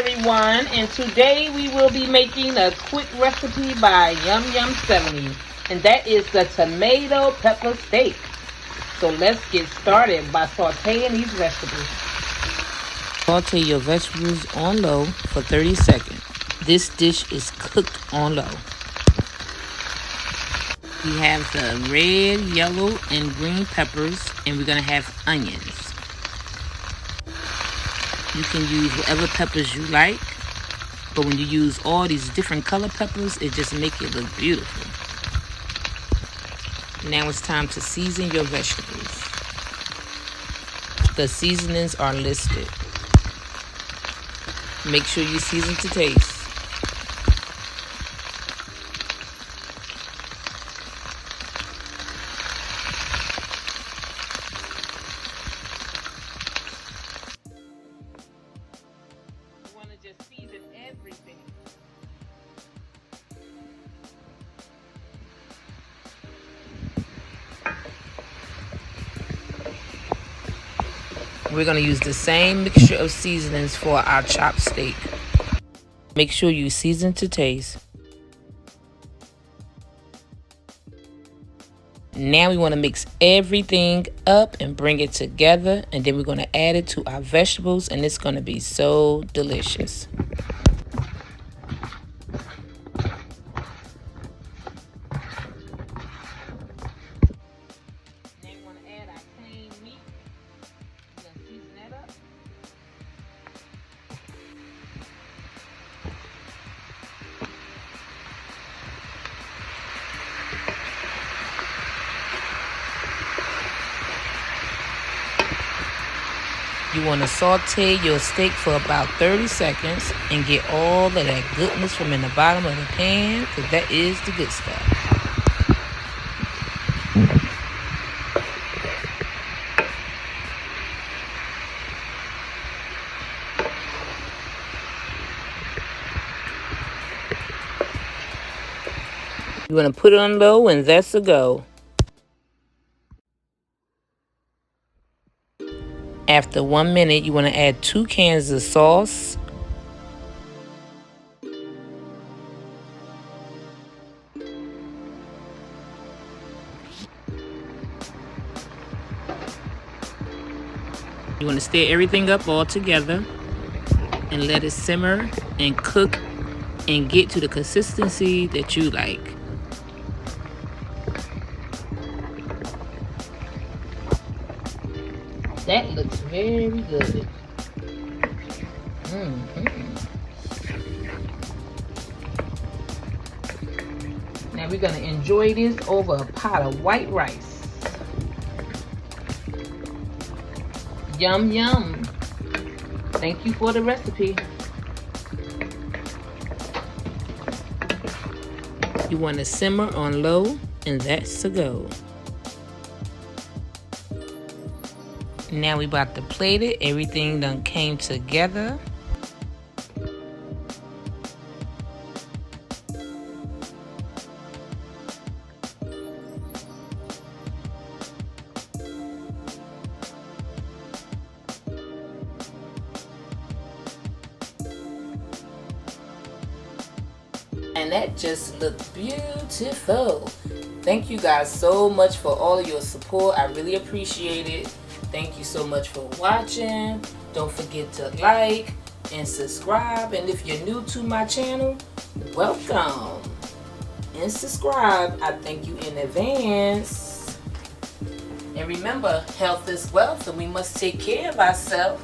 everyone, and today we will be making a quick recipe by Yum Yum 70, and that is the tomato pepper steak. So let's get started by sauteing these vegetables. Saute your vegetables on low for 30 seconds. This dish is cooked on low. We have the red, yellow, and green peppers, and we're going to have onions. You can use whatever peppers you like, but when you use all these different color peppers, it just makes it look beautiful. Now it's time to season your vegetables. The seasonings are listed. Make sure you season to taste. You want to just season everything. We're going to use the same mixture of seasonings for our chopped steak. Make sure you season to taste. Now we want to mix everything up and bring it together, and then we're going to add it to our vegetables, and it's going to be so delicious. Now we want to add our clean meat. We're going to season that up. You want to saute your steak for about 30 seconds and get all of that goodness from in the bottom of the pan, because that is the good stuff. You want to put it on low, and that's a go. After 1 minute, you want to add 2 cans of sauce. You want to stir everything up all together and let it simmer and cook and get to the consistency that you like. That looks very good. Now we're going to enjoy this over a pot of white rice. Yum, yum. Thank you for the recipe. You want to simmer on low, and that's a go. Now we about to plate it. Everything done came together. And that just looked beautiful. Thank you guys so much for all of your support. I really appreciate it. Thank you so much for watching. Don't forget to like and subscribe. And if you're new to my channel, welcome and subscribe. I thank you in advance. And remember, health is wealth, and we must take care of ourselves.